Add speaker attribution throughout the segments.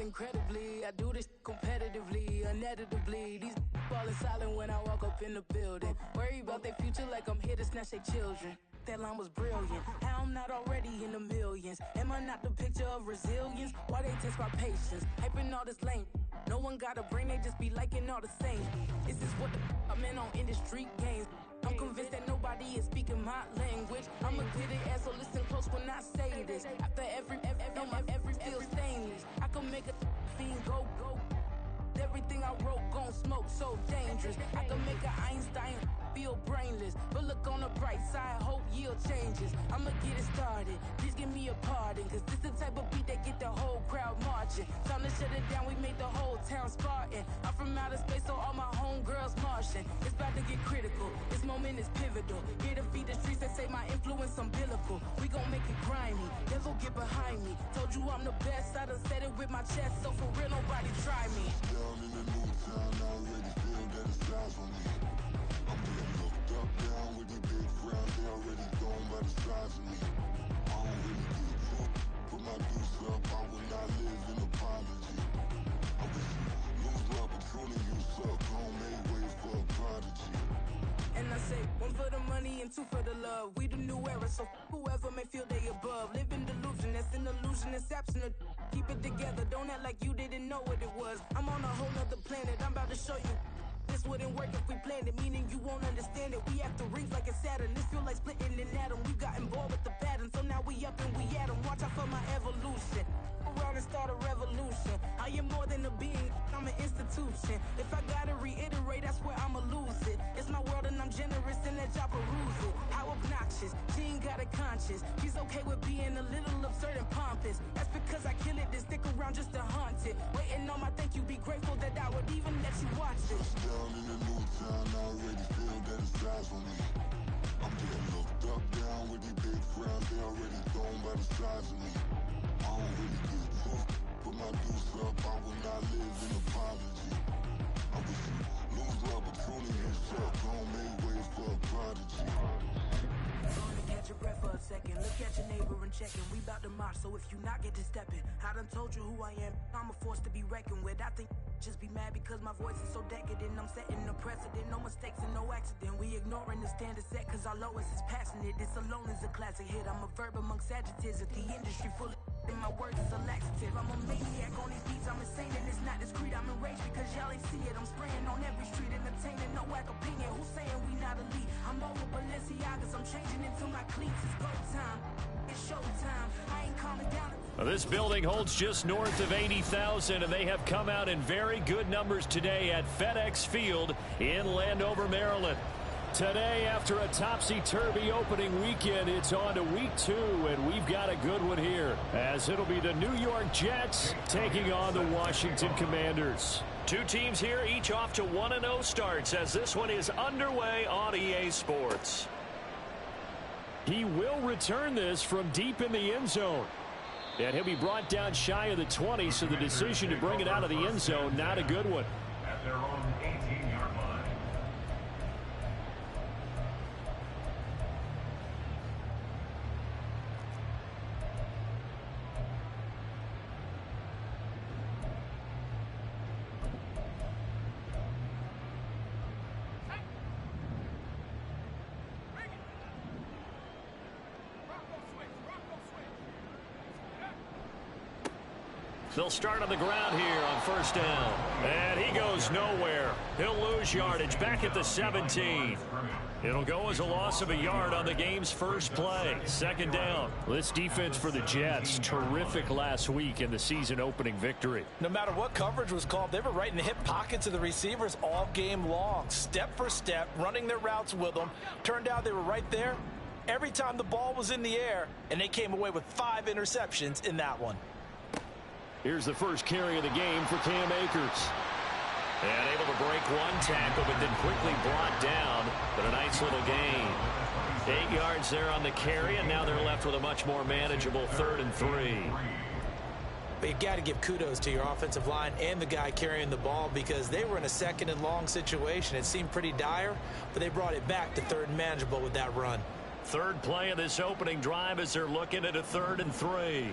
Speaker 1: incredibly. I do this competitively, uneditably. These falling silent when I walk up in the building. Worry about their future like I'm here to snatch their children. That line was brilliant. How I'm not already in the millions? Am I not the picture of resilience? Why they test my patience? Hyping all this lame. No one got a brain, they just be liking all the same. This is what the I'm in on industry games. I'm convinced that nobody is speaking my language. I'm a good ass, so listen close when I say this. After every feel stainless. I can make a fiend go. Everything I wrote gon' smoke, so dangerous. I can make an Einstein feel brainless, but look on the bright side, hope yield changes. I'ma get it started, please give me a pardon, cause this the type of beat that get the whole crowd marching. Time to shut it down, we made the whole town Spartan. I'm from outer space, so all my homegirls Martian. It's about to get critical, this moment is pivotal. Here to feed the streets that say my influence umbilical. We gon' make it grimy, devil get behind me. Told you I'm the best, I done said it with my chest, so for real nobody try me.
Speaker 2: Down in the new town, I already feel that it's time for me. I'm being looked up, down with these big crowds, they already gone by the size of me. I don't really get drunk, put my deuce up, I will not live in apology. I wish you lose love, but truly you suck, homemade way for a prodigy.
Speaker 1: And I say, one for the money and two for the love. We the new era, so whoever may feel they above. Live in delusion, that's an illusion, it's absent. Keep it together, don't act like you didn't know what it was. I'm on a whole nother planet, I'm about to show you. This wouldn't work if we planned it, meaning you won't understand it. We after rings like a Saturn, this feel like splitting an atom. We got involved with the pattern, so now we up and we at 'em. Watch out for my evolution. Around and start a revolution. I am more than a being, I'm an institution. If I gotta reiterate, that's where I'ma lose it. It's my world and I'm generous and let y'all peruse it. How obnoxious, she ain't got a conscience. She's okay with being a little absurd and pompous. That's because I kill it, then stick around just to haunt it. Waiting on my thank you, be grateful that I would even let you watch it.
Speaker 2: Down in the new town, I already feel that it's time for me. I'm getting looked up, down with these big crowds, they already gone by the size of me. I don't really get drunk, put my deuce up, I will not live in apology. I wish you lose love, but truly you suck, homemade way for a prodigy.
Speaker 1: Gonna catch your breath for a second. Look at your neighbor and check it. We bout to march, so if you not get to stepping, I done told you who I am. I'm a force to be reckoned with. I think just be mad because my voice is so decadent. I'm setting the precedent, no mistakes and no accident. We ignoring the standard set cause our lowest is passionate. This alone is a classic hit. I'm a verb amongst adjectives. If the industry full of and my words is a laxative. I'm a maniac on these beats, I'm insane and it's not discreet. I'm enraged because y'all ain't see it. I'm spraying on every street, entertaining, no whack opinion. Who's saying we not elite? I'm over Balenciagas, I'm changing into my cleats. It's go time, it's showtime. I ain't calming down.
Speaker 3: Well, this building holds just north of 80,000, and they have come out in very good numbers today at FedEx Field in Landover, Maryland. Today, after a topsy-turvy opening weekend, it's on to week 2, and we've got a good one here, as it'll be the New York Jets taking on the Washington Commanders. Two teams here, each off to 1-0 starts, as this one is underway on EA Sports. He will return this from deep in the end zone. And he'll be brought down shy of the 20, so the decision to bring it out of the end zone, not a good one.
Speaker 4: At their own 18-yard line.
Speaker 3: They'll start on the ground here on first down. And he goes nowhere. He'll lose yardage back at the 17. It'll go as a loss of a yard on the game's first play. Second down. This defense for the Jets, terrific last week in the season opening victory.
Speaker 5: No matter what coverage was called, they were right in the hip pockets of the receivers all game long. Step for step, running their routes with them. Turned out they were right there every time the ball was in the air, and they came away with 5 interceptions in that one.
Speaker 3: Here's the first carry of the game for Cam Akers. And able to break one tackle, but then quickly brought down. But a nice little gain. 8 yards there on the carry, and now they're left with a much more manageable 3rd and 3.
Speaker 5: But you got to give kudos to your offensive line and the guy carrying the ball, because they were in a 2nd and long situation. It seemed pretty dire, but they brought it back to 3rd and manageable with that run.
Speaker 3: Third play of this opening drive as they're looking at a 3rd and 3.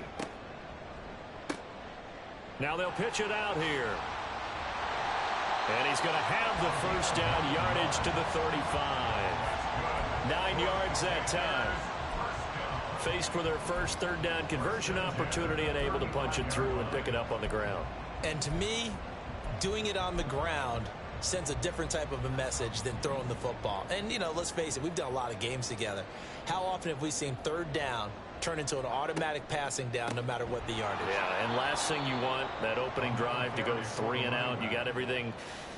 Speaker 3: Now they'll pitch it out here. And he's going to have the first down, yardage to the 35. 9 yards that time. Faced with their first third down conversion opportunity and able to punch it through and pick it up on the ground.
Speaker 5: And to me, doing it on the ground sends a different type of a message than throwing the football. And, you know, let's face it, we've done a lot of games together. How often have we seen third down turn into an automatic passing down no matter what the yardage?
Speaker 3: Yeah, and last thing you want, that opening drive to go 3 and out. You got everything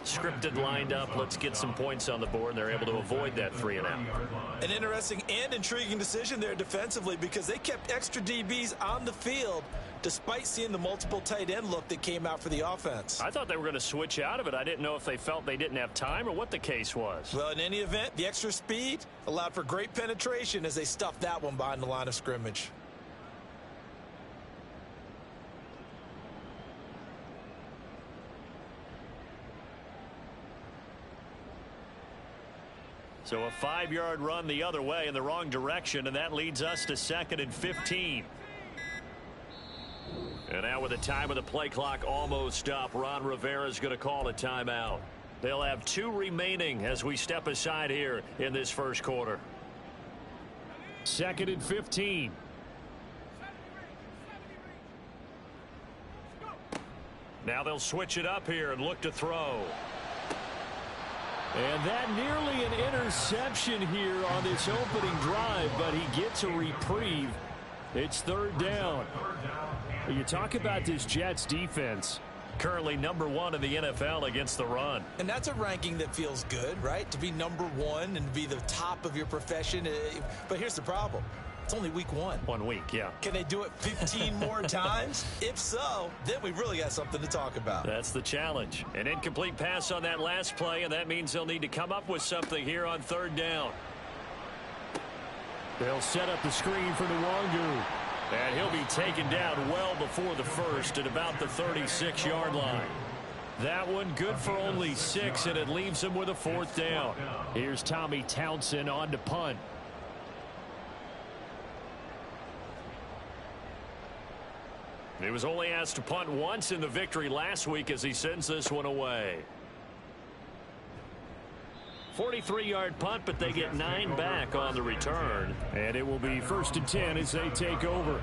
Speaker 3: scripted, lined up. Let's get some points on the board, and they're able to avoid that 3 and out.
Speaker 5: An interesting and intriguing decision there defensively because they kept extra DBs on the field despite seeing the multiple tight end look that came out for the offense.
Speaker 3: I thought they were going to switch out of it. I didn't know if they felt they didn't have time or what the case was.
Speaker 5: Well, in any event, the extra speed allowed for great penetration as they stuffed that one behind the line of scrimmage.
Speaker 3: So a 5-yard run the other way in the wrong direction, and that leads us to 2nd and 15. And now with the time of the play clock almost up, Ron Rivera is going to call a timeout. They'll have 2 remaining as we step aside here in this first quarter. 2nd and 15. Now they'll switch it up here and look to throw.
Speaker 6: And that nearly an interception here on this opening drive, but he gets a reprieve. It's 3rd down. You talk about this Jets defense.
Speaker 3: Currently #1 in the NFL against the run.
Speaker 5: And that's a ranking that feels good, right? To be #1 and be the top of your profession. But here's the problem. It's only week 1.
Speaker 3: 1 week, yeah.
Speaker 5: Can they do it 15 more times? If so, then we really got something to talk about.
Speaker 3: That's the challenge. An incomplete pass on that last play, and that means they'll need to come up with something here on 3rd down.
Speaker 6: They'll set up the screen for Nwangu.
Speaker 3: And he'll be taken down well before the first at about the 36-yard line.
Speaker 6: That one good for only 6, and it leaves him with a 4th down. Here's Tommy Townsend on to punt.
Speaker 3: He was only asked to punt once in the victory last week as he sends this one away. 43-yard punt, but they get 9 back on the return.
Speaker 6: And it will be 1st and 10 as they take over.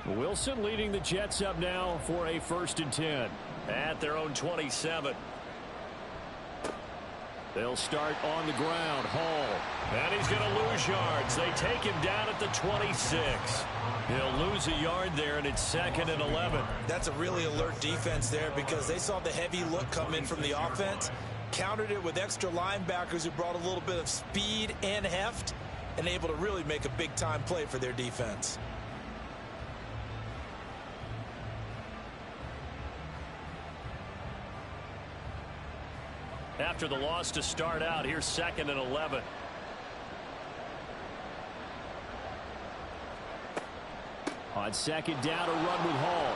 Speaker 6: Wilson leading the Jets up now for a 1st and 10.
Speaker 3: At their own 27.
Speaker 6: They'll start on the ground. Hall.
Speaker 3: And he's going to lose yards. They take him down at the 26.
Speaker 6: He'll lose a yard there, and it's 2nd and 11.
Speaker 5: That's a really alert defense there because they saw the heavy look come in from the offense, countered it with extra linebackers who brought a little bit of speed and heft, and able to really make a big-time play for their defense.
Speaker 3: After the loss to start out, here's 2nd and 11.
Speaker 6: On 2nd down, a run with Hall.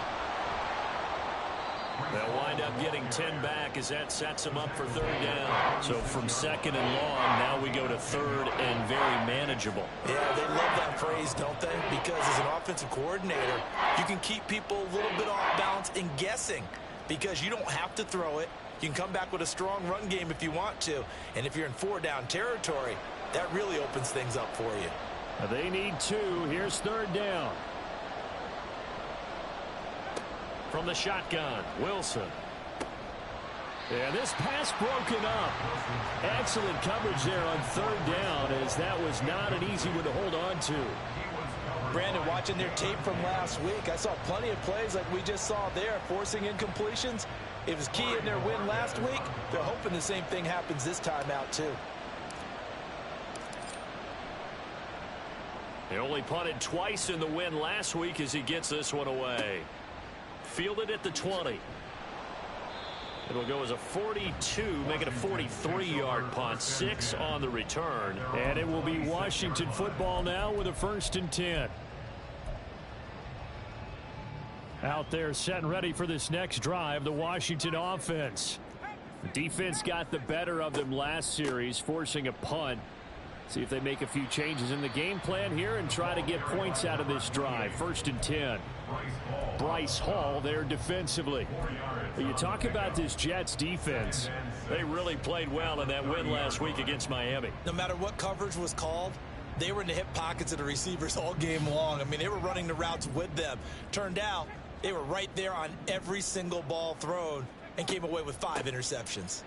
Speaker 3: They'll wind up getting 10 back as that sets them up for 3rd down. So from 2nd and long, now we go to 3rd and very manageable.
Speaker 5: Yeah, they love that phrase, don't they? Because as an offensive coordinator, you can keep people a little bit off balance and guessing because you don't have to throw it. You can come back with a strong run game if you want to. And if you're in 4-down territory, that really opens things up for you.
Speaker 6: They need 2. Here's 3rd down.
Speaker 3: From the shotgun, Wilson.
Speaker 6: Yeah, this pass broken up. Excellent coverage there on 3rd down as that was not an easy one to hold on to.
Speaker 5: Brandon, watching their tape from last week, I saw plenty of plays like we just saw there, forcing incompletions. It was key in their win last week. They're hoping the same thing happens this time out, too.
Speaker 3: He only punted twice in the win last week as he gets this one away. Fielded at the 20. It'll go as a 42, make it a 43-yard punt. 6 on the return.
Speaker 6: And it will be Washington football now with a 1st and 10.
Speaker 3: Out there set and ready for this next drive, the Washington offense. Defense got the better of them last series, forcing a punt. See if they make a few changes in the game plan here and try to get points out of this drive. 1st and 10. Bryce Hall there defensively. You talk about this Jets defense. They really played well in that win last week against Miami.
Speaker 5: No matter what coverage was called, they were in the hip pockets of the receivers all game long. I mean, they were running the routes with them. Turned out they were right there on every single ball thrown and came away with 5 interceptions.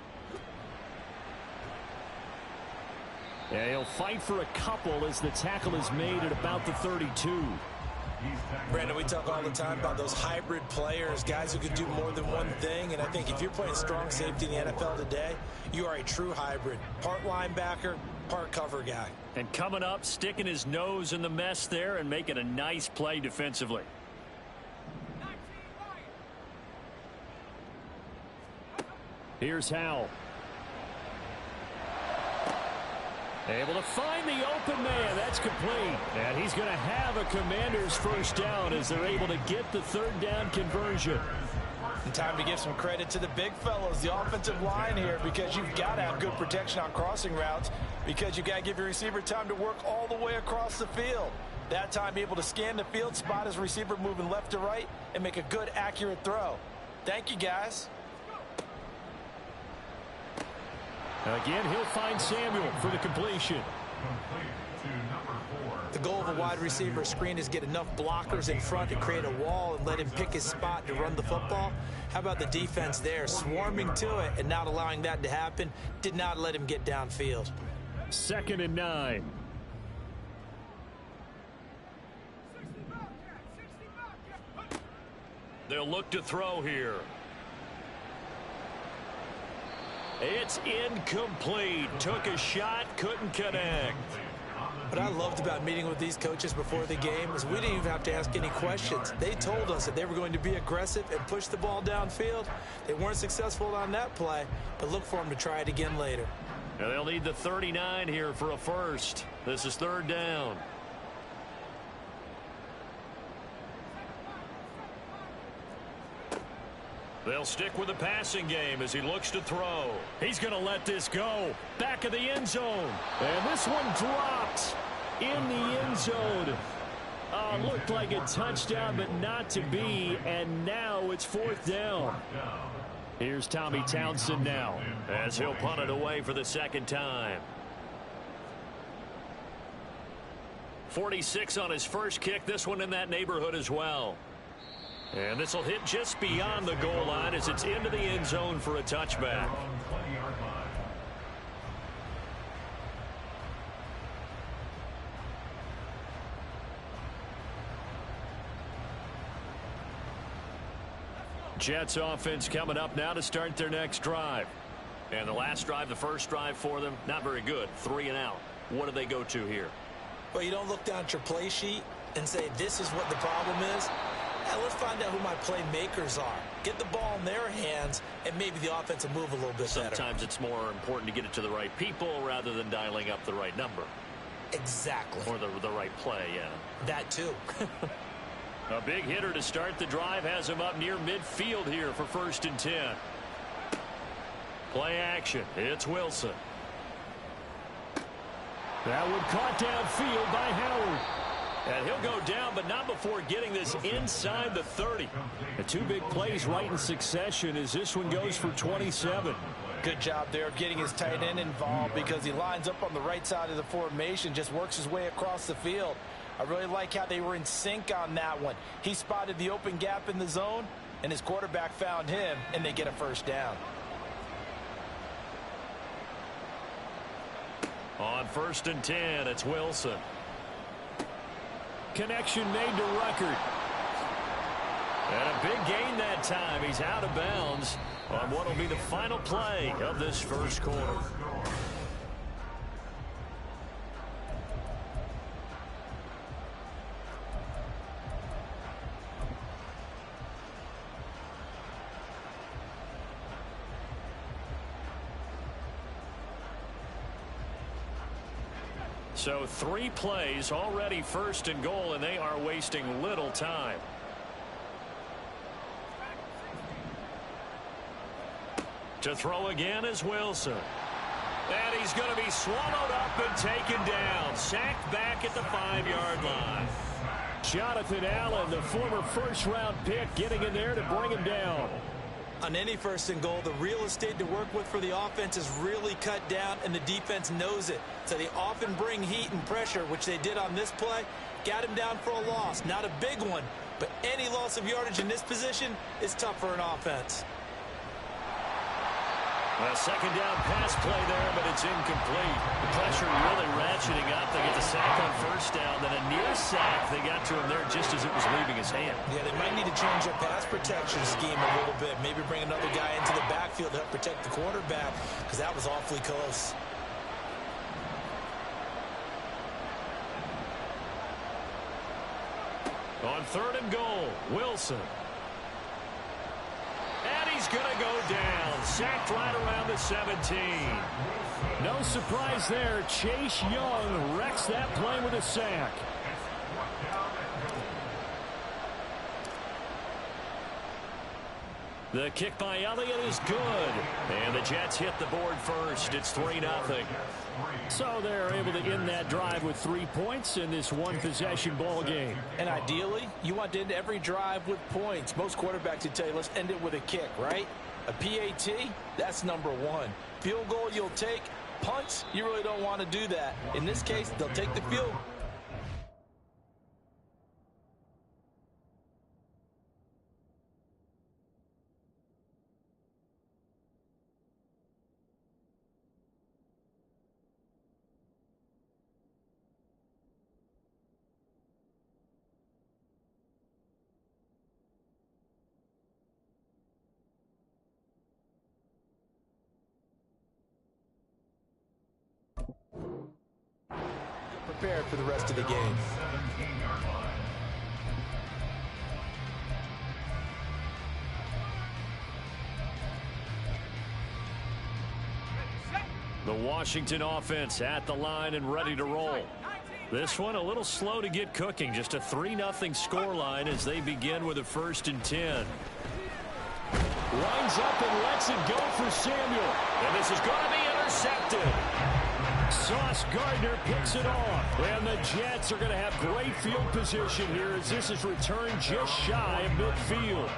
Speaker 3: Yeah, he'll fight for a couple as the tackle is made at about the 32.
Speaker 5: Brandon, we talk all the time about those hybrid players, guys who can do more than one thing. And I think if you're playing strong safety in the NFL today, you are a true hybrid. Part linebacker, part cover guy.
Speaker 3: And coming up, sticking his nose in the mess there and making a nice play defensively. Here's Howell. Able to find the open man. That's complete. And he's going to have a Commander's first down as they're able to get the 3rd down conversion.
Speaker 5: And time to give some credit to the big fellows, the offensive line here, because you've got to have good protection on crossing routes, because you've got to give your receiver time to work all the way across the field. That time, be able to scan the field, spot his receiver moving left to right, and make a good, accurate throw. Thank you, guys.
Speaker 3: Again, he'll find Samuel for the completion.
Speaker 5: The goal of a wide receiver screen is get enough blockers in front to create a wall and let him pick his spot to run the football. How about the defense there, swarming to it and not allowing that to happen? Did not let him get downfield.
Speaker 3: 2nd and 9. They'll look to throw here. It's incomplete. Took a shot, couldn't connect.
Speaker 5: What I loved about meeting with these coaches before the game is we didn't even have to ask any questions. They told us that they were going to be aggressive and push the ball downfield. They weren't successful on that play, but look for them to try it again later.
Speaker 3: Now they'll need the 39 here for a first. This is 3rd down. They'll stick with the passing game as he looks to throw. He's going to let this go. Back of the end zone. And this one dropped in the end zone. Looked like a touchdown, but not to be. And now it's 4th down. Here's Tommy Townsend now as he'll punt it away for the 2nd time. 46 on his first kick. This one in that neighborhood as well. And this will hit just beyond the goal line as it's into the end zone for a touchback. Jets offense coming up now to start their next drive. And the last drive, the first drive for them, not very good. 3 and out. What do they go to here?
Speaker 5: Well, you don't look down at your play sheet and say, this is what the problem is. Let's find out who my playmakers are. Get the ball in their hands, and maybe the offense will move a little bit better.
Speaker 3: Sometimes it's more important to get it to the right people rather than dialing up the right number.
Speaker 5: Exactly.
Speaker 3: Or the right play, yeah.
Speaker 5: That too.
Speaker 3: A big hitter to start the drive has him up near midfield here for 1st and 10. Play action. It's Wilson. That one caught downfield by Howard. And he'll go down, but not before getting this inside the 30. The 2 big plays right in succession as this one goes for 27.
Speaker 5: Good job there of getting his tight end involved because he lines up on the right side of the formation, just works his way across the field. I really like how they were in sync on that one. He spotted the open gap in the zone, and his quarterback found him, and they get a 1st down.
Speaker 3: On 1st and 10, it's Wilson. Connection made to Ruckert. And a big gain that time. He's out of bounds on what will be the final play of this first quarter. So 3 plays already 1st and goal, and they are wasting little time. To throw again is Wilson. And he's going to be swallowed up and taken down. Sacked back at the 5-yard line.
Speaker 6: Jonathan Allen, the former first-round pick, getting in there to bring him down.
Speaker 5: On any first and goal, the real estate to work with for the offense is really cut down, and the defense knows it. So they often bring heat and pressure, which they did on this play. Got him down for a loss. Not a big one, but any loss of yardage in this position is tough for an offense.
Speaker 3: A second down pass play there, but it's incomplete. The pressure really ratcheting up. They get the sack on first down, then a near sack. They got to him there just as it was leaving his hand.
Speaker 5: Yeah, they might need to change their pass protection scheme a little bit. Maybe bring another guy into the backfield to help protect the quarterback, because that was awfully close.
Speaker 3: On 3rd and goal, Wilson. And he's going to go down. Sacked right around the 17.
Speaker 6: No surprise there. Chase Young wrecks that play with a sack.
Speaker 3: The kick by Elliott is good. And the Jets hit the board first. It's 3-0.
Speaker 6: So they're able to end that drive with 3 points in this one-possession ball game.
Speaker 5: And ideally, you want to end every drive with points. Most quarterbacks would tell you, let's end it with a kick, right? A PAT, that's number 1. Field goal you'll take. Punts, you really don't want to do that. In this case, they'll take the field. Prepared for the rest of the game.
Speaker 3: The Washington offense at the line and ready to roll. This one a little slow to get cooking. Just a 3-0 scoreline as they begin with a 1st and 10.
Speaker 6: Lines up and lets it go for Samuel.
Speaker 3: And this is going to be intercepted.
Speaker 6: Sauce Gardner picks it off. And the Jets are going to have great field position here as this is returned just shy of midfield.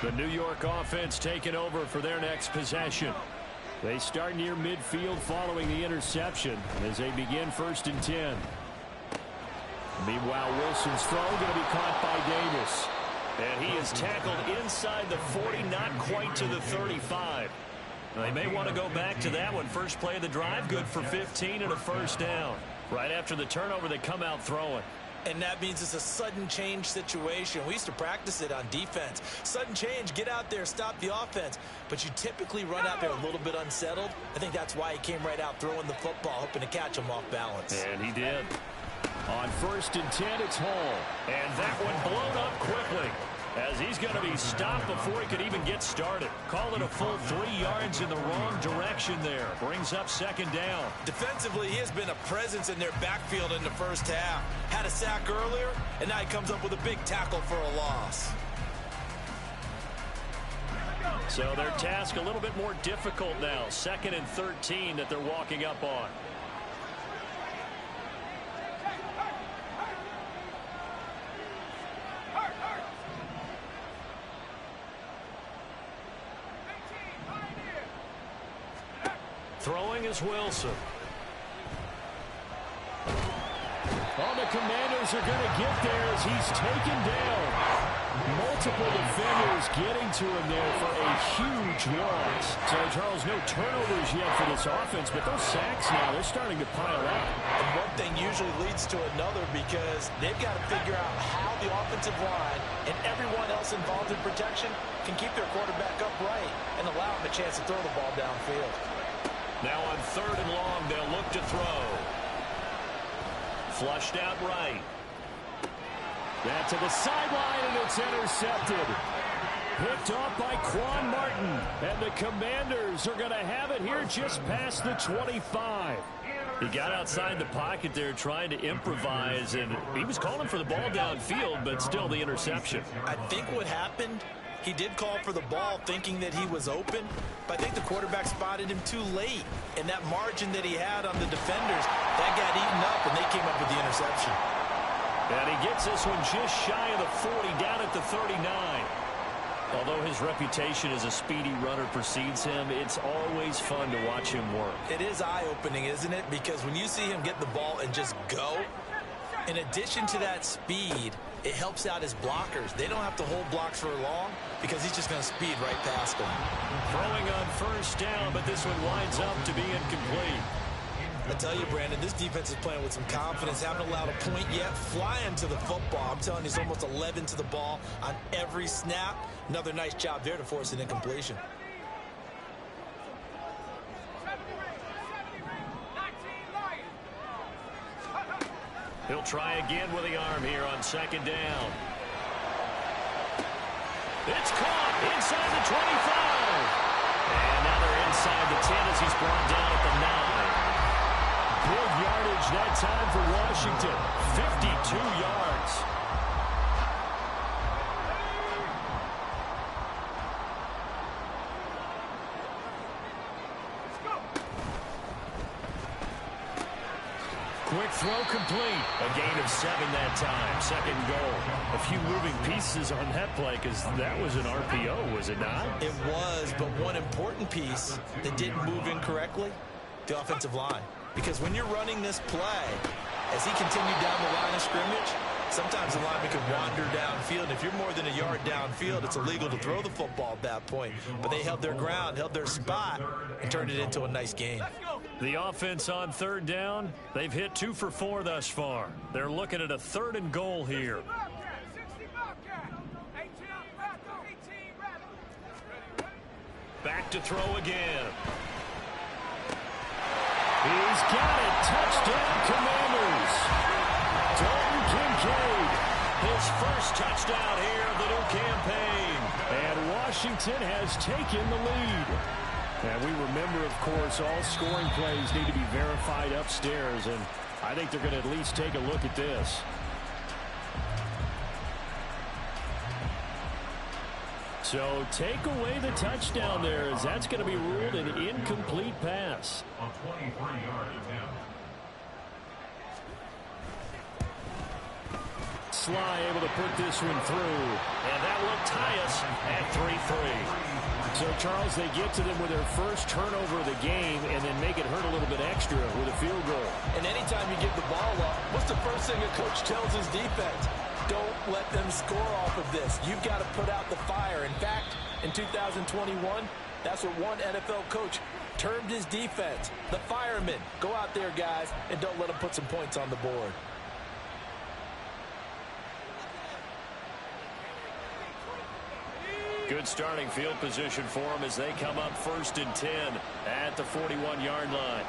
Speaker 3: The New York offense taking over for their next possession.
Speaker 6: They start near midfield following the interception as they begin 1st and 10. Meanwhile, Wilson's throw going to be caught by Davis.
Speaker 3: And he is tackled inside the 40, not quite to the 35. They may want to go back to that one. First play of the drive, good for 15 and a 1st down. Right after the turnover, they come out throwing.
Speaker 5: And that means it's a sudden change situation. We used to practice it on defense. Sudden change, get out there, stop the offense. But you typically run out there a little bit unsettled. I think that's why he came right out throwing the football, hoping to catch him off balance.
Speaker 3: And he did.
Speaker 6: On 1st and 10, it's Hall.
Speaker 3: And that one blown up quickly as he's going to be stopped before he could even get started. Call it a full 3 yards in the wrong direction there. Brings up 2nd down.
Speaker 5: Defensively, he has been a presence in their backfield in the first half. Had a sack earlier, and now he comes up with a big tackle for a loss.
Speaker 3: So their task a little bit more difficult now. 2nd and 13 that they're walking up on. Throwing is Wilson.
Speaker 6: Oh, the Commanders are going to get there as he's taken down. Multiple defenders getting to him there for a huge loss. So, Charles, no turnovers yet for this offense, but those sacks now, they're starting to pile up.
Speaker 5: And one thing usually leads to another because they've got to figure out how the offensive line and everyone else involved in protection can keep their quarterback upright and allow him a chance to throw the ball downfield.
Speaker 3: Now on 3rd and long, they'll look to throw. Flushed out right.
Speaker 6: That to the sideline, and it's intercepted. Picked off by Quan Martin. And the Commanders are going to have it here just past the 25.
Speaker 3: He got outside the pocket there trying to improvise, and he was calling for the ball downfield, but still the interception.
Speaker 5: I think what happened, he did call for the ball thinking that he was open, but I think the quarterback spotted him too late. And that margin that he had on the defenders, that got eaten up, and they came up with the interception.
Speaker 3: And he gets this one just shy of the 40, down at the 39. Although his reputation as a speedy runner precedes him, it's always fun to watch him work.
Speaker 5: It is eye-opening, isn't it? Because when you see him get the ball and just go, in addition to that speed, it helps out his blockers. They don't have to hold blocks for long because he's just going to speed right past them.
Speaker 3: Throwing on first down, but this one winds up to be incomplete.
Speaker 5: I tell you, Brandon, this defense is playing with some confidence. Haven't allowed a point yet. Flying to the football. I'm telling you, it's almost 11 to the ball on every snap. Another nice job there to force an incompletion.
Speaker 3: He'll try again with the arm here on second down. It's caught inside the 25. And now they're inside the 10 as he's brought down at the 9. Big yardage that time for Washington. 52 yards. Quick throw complete. A gain of 7 that time. Second goal. A few moving pieces on that play because that was an RPO, was it not?
Speaker 5: It was, but one important piece that didn't move incorrectly, the offensive line. Because when you're running this play, as he continued down the line of scrimmage, sometimes the lineman could wander downfield. And if you're more than a yard downfield, it's illegal to throw the football at that point. But they held their ground, held their spot, and turned it into a nice gain.
Speaker 3: The offense on third down, they've hit 2 for 4 thus far. They're looking at a 3rd and goal here. Back to throw again. He's got it. Touchdown, Commanders. Dalton Kincaid, his first touchdown here of the new campaign. And Washington has taken the lead. And we remember, of course, all scoring plays need to be verified upstairs, and I think they're going to at least take a look at this. So take away the touchdown there, as that's going to be ruled an incomplete pass.
Speaker 4: On 23-yard attempt.
Speaker 3: Sly able to put this one through, and that will tie us at 3-3. So, Charles, they get to them with their first turnover of the game and then make it hurt a little bit extra with a field goal.
Speaker 5: And anytime you give the ball up, what's the first thing a coach tells his defense? Don't let them score off of this. You've got to put out the fire. In fact, in 2021, that's what one NFL coach termed his defense, the firemen. Go out there, guys, and don't let them put some points on the board.
Speaker 3: Good starting field position for them as they come up 1st and 10 at the 41-yard line.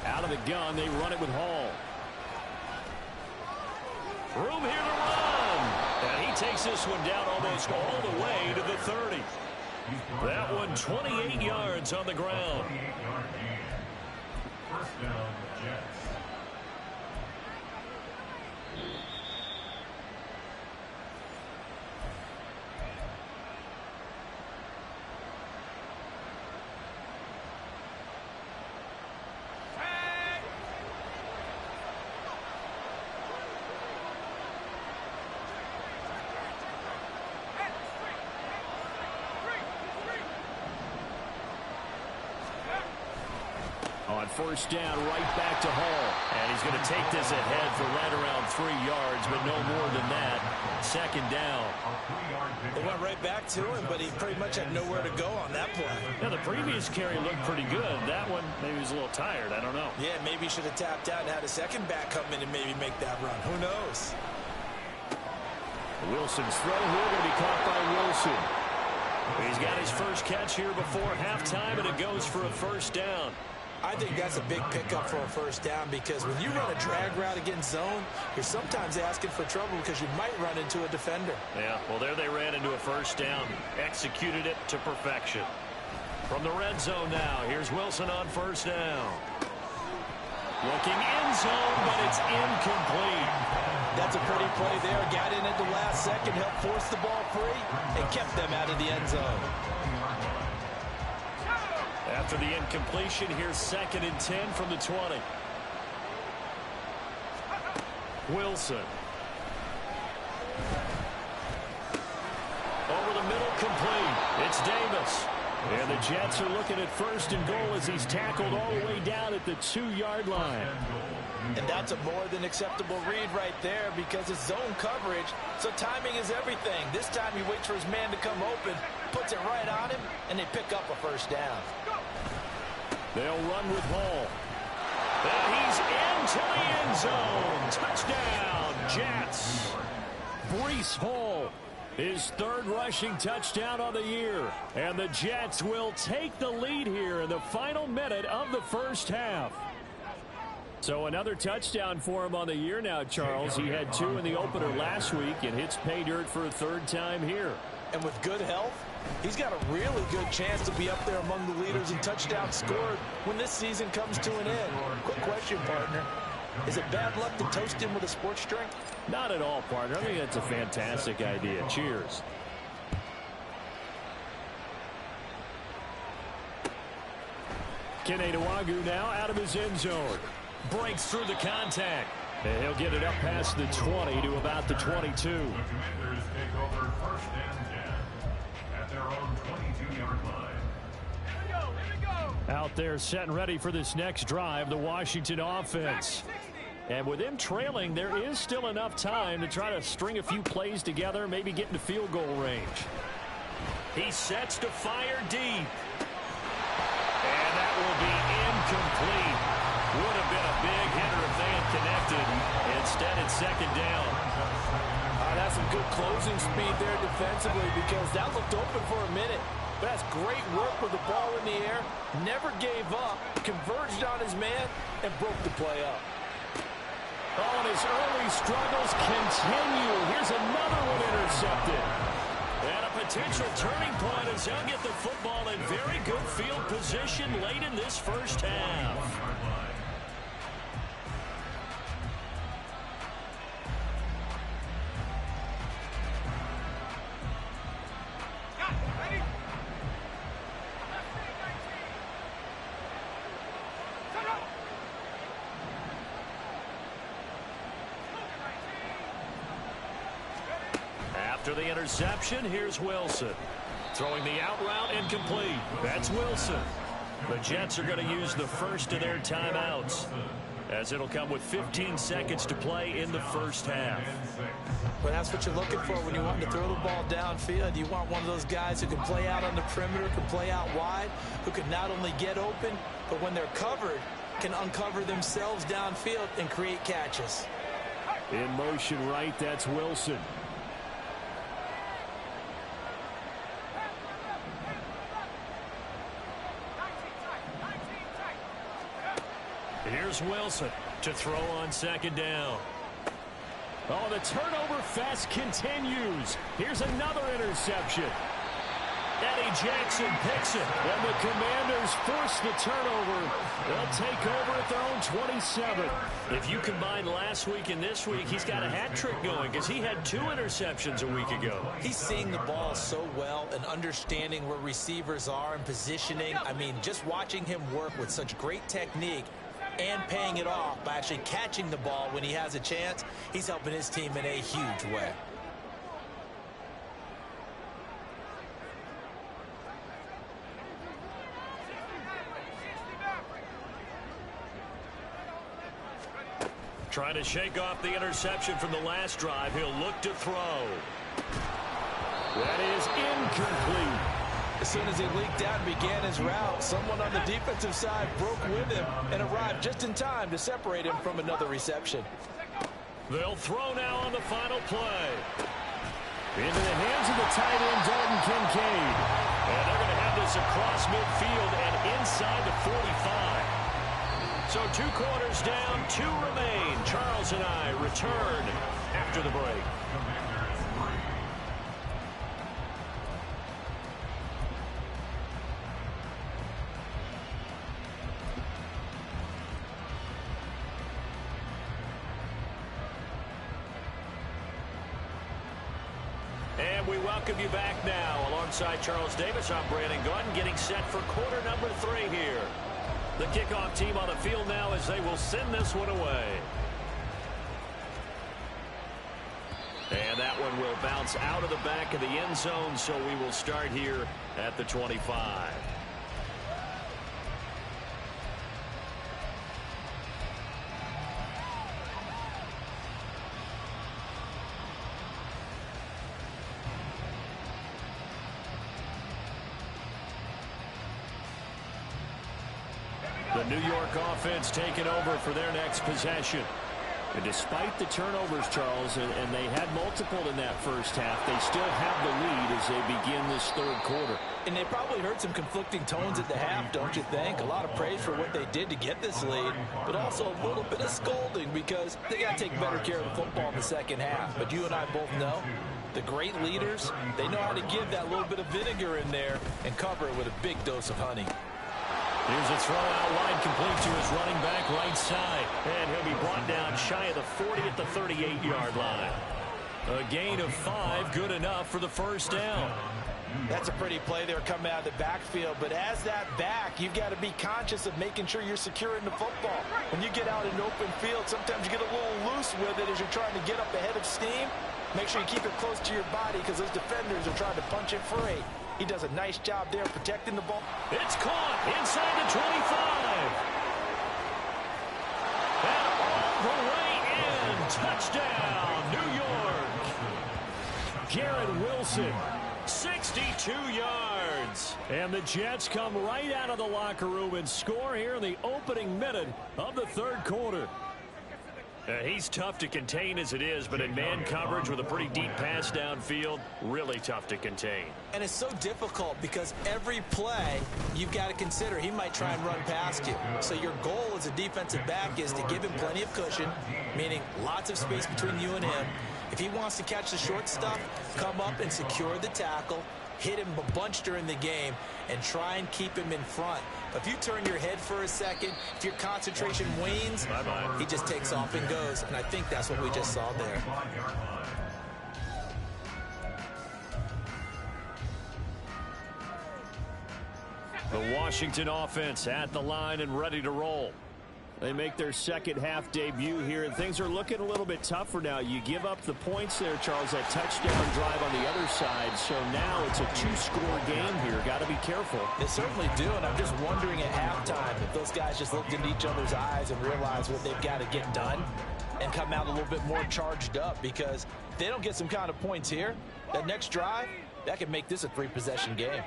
Speaker 3: Out of the gun, they run it with Hall. Room here to run. And he takes this one down almost all the way to the 30. That one 28 yards on the ground.
Speaker 4: 28-yard gain. First down, Jets.
Speaker 3: On first down, right back to Hall. And he's going to take this ahead for right around 3 yards, but no more than that. Second down.
Speaker 5: They went right back to him, but he pretty much had nowhere to go on that play.
Speaker 3: Now, the previous carry looked pretty good. That one, maybe he was a little tired. I don't know.
Speaker 5: Yeah, maybe he should have tapped out and had a second back come in and maybe make that run. Who knows?
Speaker 3: Wilson's throw here going to be caught by Wilson. He's got his first catch here before halftime, and it goes for a first down.
Speaker 5: I think that's a big pickup for a first down because when you run a drag route against zone, you're sometimes asking for trouble because you might run into a defender.
Speaker 3: Yeah, well, there they ran into a first down. Executed it to perfection. From the red zone now, here's Wilson on first down. Looking in zone, but it's incomplete.
Speaker 5: That's a pretty play there. Got in at the last second, helped force the ball free, and kept them out of the end zone.
Speaker 3: After the incompletion, here's 2nd and 10 from the 20. Wilson. Over the middle, complete. It's Davis. And the Jets are looking at 1st and goal as he's tackled all the way down at the 2-yard line.
Speaker 5: And that's a more than acceptable read right there because it's zone coverage, so timing is everything. This time he waits for his man to come open, puts it right on him, and they pick up a first down.
Speaker 3: They'll run with Hall. And he's into the end zone. Touchdown, Jets. Breece Hall, his 3rd rushing touchdown on the year. And the Jets will take the lead here in the final minute of the first half. So another touchdown for him on the year now, Charles. He had 2 in the opener last week and hits pay dirt for a 3rd time here.
Speaker 5: And with good health, he's got a really good chance to be up there among the leaders in touchdowns scored when this season comes to an end. Quick question, partner. Is it bad luck to toast him with a sports drink?
Speaker 3: Not at all, partner. I think that's a fantastic idea. Cheers. Kene Nwangwu now out of his end zone. Breaks through the contact. And he'll get it up past the 20 to about the 22.
Speaker 4: The Commanders take over 1st and 10 at their own 22-yard line.
Speaker 3: Out there set and ready for this next drive, the Washington offense. And with them trailing, there is still enough time to try to string a few plays together, maybe get into field goal range. He sets to fire deep. And that will be incomplete. Would have been a big hitter if they had connected. Instead, it's 2nd down.
Speaker 5: That's some good closing speed there defensively because that looked open for a minute. But that's great work with the ball in the air. Never gave up, converged on his man, and broke the play up.
Speaker 3: Oh, and his early struggles continue. Here's another one intercepted. And a potential turning point as he'll get the football in very good field position late in this first half. After the interception, here's Wilson. Throwing the out route incomplete. That's Wilson. The Jets are going to use the first of their timeouts, as it'll come with 15 seconds to play in the first half.
Speaker 5: But that's what you're looking for when you want to throw the ball downfield. You want one of those guys who can play out on the perimeter, can play out wide, who can not only get open, but when they're covered, can uncover themselves downfield and create catches.
Speaker 3: In motion right, that's Wilson. Here's Wilson to throw on 2nd down. Oh, the turnover fest continues. Here's another interception. Eddie Jackson picks it, and the Commanders force the turnover. They'll take over at their own 27. If you combine last week and this week, he's got a hat trick going because he had 2 interceptions a week ago.
Speaker 5: He's seeing the ball so well and understanding where receivers are and positioning. I mean, just watching him work with such great technique and paying it off by actually catching the ball when he has a chance, he's helping his team in a huge way.
Speaker 3: Trying to shake off the interception from the last drive. He'll look to throw. That is incomplete.
Speaker 5: As soon as he leaked out and began his route, someone on the defensive side broke with him and arrived just in time to separate him from another reception.
Speaker 3: They'll throw now on the final play. Into the hands of the tight end, Dalton Kincaid. And they're going to have this across midfield and inside the 45. So 2 quarters down, 2 remain. Charles and I return after the break. And we welcome you back now. Alongside Charles Davis, I'm Brandon Gunn, getting set for quarter number 3 here. The kickoff team on the field now as they will send this one away. And that one will bounce out of the back of the end zone, so we will start here at the 25. The New York offense taking over for their next possession. And despite the turnovers, Charles, and they had multiple in that first half, they still have the lead as they begin this third quarter.
Speaker 5: And they probably heard some conflicting tones at the half, don't you think? A lot of praise for what they did to get this lead, but also a little bit of scolding because they got to take better care of the football in the second half. But you and I both know the great leaders, they know how to give that little bit of vinegar in there and cover it with a big dose of honey.
Speaker 3: Here's a throw out wide, complete to his running back right side. And he'll be brought down shy of the 40 at the 38-yard line. A gain of 5, good enough for the first down.
Speaker 5: That's a pretty play there coming out of the backfield. But as that back, you've got to be conscious of making sure you're securing the football. When you get out in open field, sometimes you get a little loose with it as you're trying to get up ahead of steam. Make sure you keep it close to your body because those defenders are trying to punch it free. He does a nice job there protecting the ball.
Speaker 3: It's caught inside the 25. And all the way in. Touchdown, New York. Garrett Wilson, 62 yards. And the Jets come right out of the locker room and score here in the opening minute of the third quarter. He's tough to contain as it is, but in man coverage with a pretty deep pass downfield, really tough to contain.
Speaker 5: And it's so difficult because every play you've got to consider he might try and run past you. So your goal as a defensive back is to give him plenty of cushion, meaning lots of space between you and him. If he wants to catch the short stuff, come up and secure the tackle, hit him a bunch during the game, and try and keep him in front. If you turn your head for a second, if your concentration wanes, he just takes off and goes. And I think that's what we just saw there.
Speaker 3: The Washington offense at the line and ready to roll. They make their second half debut here, and things are looking a little bit tougher now. You give up the points there, Charles, that touchdown drive on the other side. So now it's a 2-score game here. Got to be careful.
Speaker 5: They certainly do, and I'm just wondering at halftime if those guys just looked into each other's eyes and realized what they've got to get done and come out a little bit more charged up, because if they don't get some kind of points here, that next drive, that could make this a 3-possession game.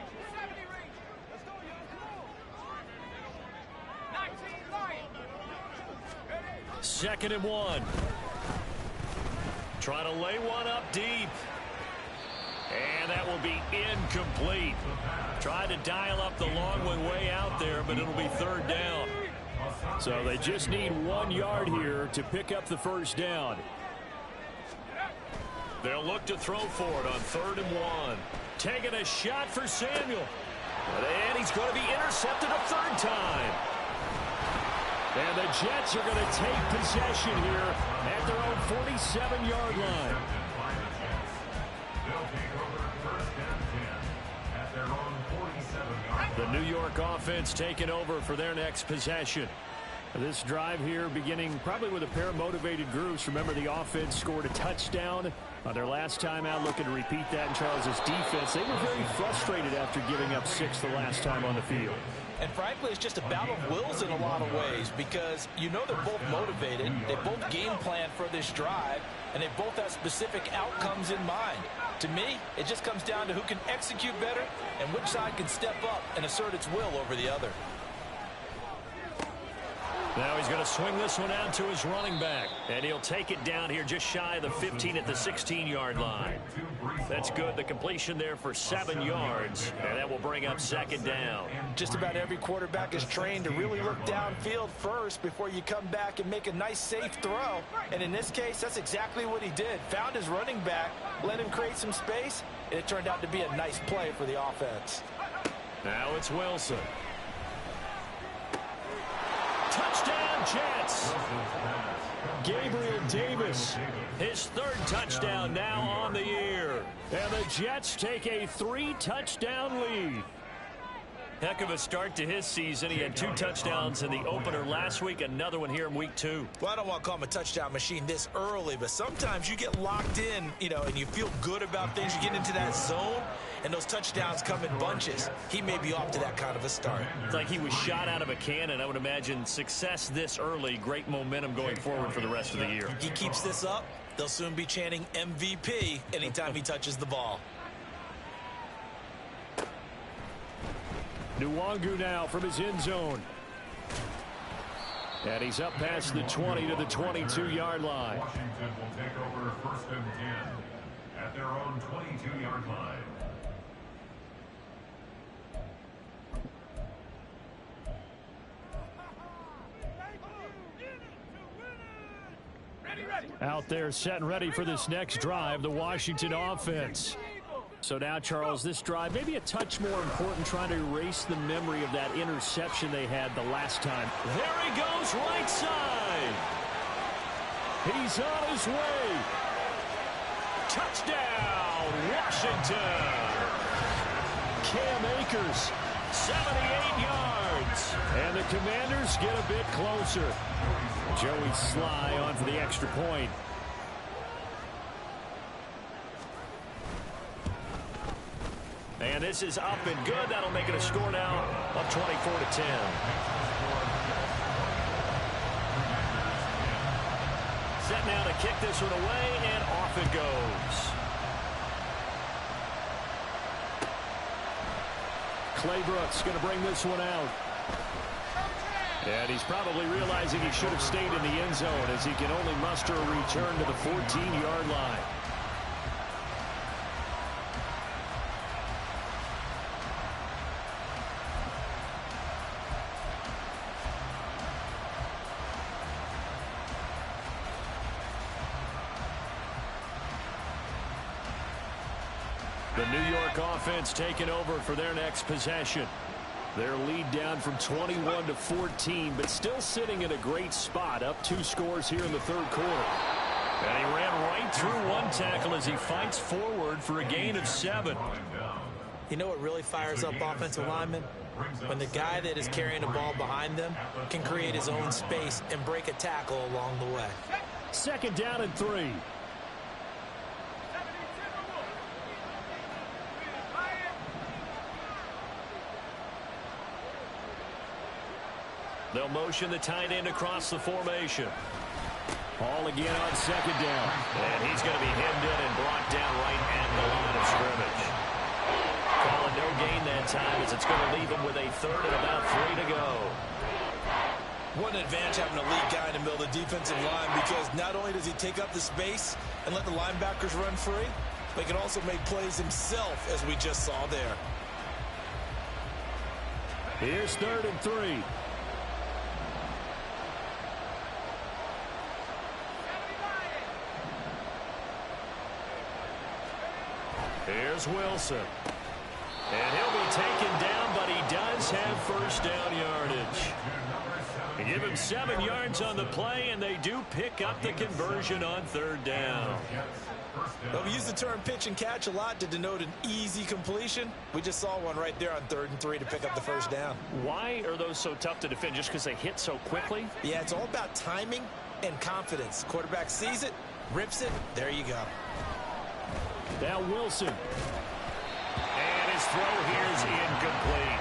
Speaker 3: Second and 1. Try to lay one up deep. And that will be incomplete. Tried to dial up the long one way out there, but it'll be third down. So they just need 1 yard here to pick up the first down. They'll look to throw for it on 3rd and 1. Taking a shot for Samuel. And he's going to be intercepted a third time. And the Jets are going to take possession here at their own 47-yard line. The New York offense taking over for their next possession. This drive here beginning probably with a pair of motivated groups. Remember, the offense scored a touchdown on their last time out. Looking to repeat that in Charles's defense. They were very frustrated after giving up 6 the last time on the field.
Speaker 5: And frankly, it's just a battle of wills in a lot of ways, because you know they're both motivated. They both game plan for this drive, and they both have specific outcomes in mind. To me, it just comes down to who can execute better and which side can step up and assert its will over the other.
Speaker 3: Now he's going to swing this one out to his running back. And he'll take it down here just shy of the 15 at the 16-yard line. That's good. The completion there for 7 yards. And that will bring up second down.
Speaker 5: Just about every quarterback is trained to really look downfield first before you come back and make a nice, safe throw. And in this case, that's exactly what he did. Found his running back, let him create some space, and it turned out to be a nice play for the offense.
Speaker 3: Now it's Wilson. Touchdown, Jets. Gabriel Davis, his 3rd touchdown now on the year. And the Jets take a 3-touchdown lead. Heck of a start to his season. He had 2 touchdowns in the opener last week, another one here in week 2.
Speaker 5: Well, I don't want to call him a touchdown machine this early, but sometimes you get locked in, and you feel good about things. You get into that zone, and those touchdowns come in bunches. He may be off to that kind of a start.
Speaker 3: It's like he was shot out of a cannon. I would imagine success this early, great momentum going forward for the rest of the year.
Speaker 5: If he keeps this up, they'll soon be chanting MVP anytime he touches the ball.
Speaker 6: Nwangu now from his end zone. And he's up past the 20 to the 22-yard line.
Speaker 4: Washington will take over 1st and 10 at their own 22-yard line.
Speaker 6: Out there set and ready for this next drive, the Washington offense. So now, Charles, this drive maybe a touch more important, trying to erase the memory of that interception they had the last time.
Speaker 3: There he goes, right side.
Speaker 6: He's on his way.
Speaker 3: Touchdown, Washington.
Speaker 6: Cam Akers,
Speaker 3: 78 yards.
Speaker 6: and the Commanders get a bit closer. Joey Sly on for the extra point.
Speaker 3: And this is up and good. That'll make it a score now of 24-10. Set now to kick this one away, and off it goes.
Speaker 6: Clay Brooks going to bring this one out. And he's probably realizing he should have stayed in the end zone as he can only muster a return to the 14-yard line. The New York offense taking over for their next possession. Their lead down from 21 to 14, but still sitting in a great spot, up 2 scores here in the third quarter.
Speaker 3: And he ran right through one tackle as he fights forward for a gain of 7.
Speaker 5: You know what really fires up offensive linemen? When the guy that is carrying the ball behind them can create his own space and break a tackle along the way.
Speaker 6: Second down and 3.
Speaker 3: They'll motion the tight end across the formation.
Speaker 6: All again on second down.
Speaker 3: And he's going to be hemmed in and brought down right at the line of scrimmage. Call it no gain that time as it's going to leave him with a third and about 3 to go.
Speaker 5: What an advantage having a lead guy in the middle of the defensive line, because not only does he take up the space and let the linebackers run free, but he can also make plays himself, as we just saw there.
Speaker 6: Here's third and 3.
Speaker 3: Here's Wilson. And he'll be taken down, but he does have first down yardage. They give him 7 yards on the play, and they do pick up the conversion on third down.
Speaker 5: Well, we use the term pitch and catch a lot to denote an easy completion. We just saw one right there on 3rd and 3 to pick up the first down.
Speaker 3: Why are those so tough to defend? Just because they hit so quickly?
Speaker 5: Yeah, it's all about timing and confidence. Quarterback sees it, rips it, there you go.
Speaker 6: Now Wilson.
Speaker 3: And his throw here is incomplete.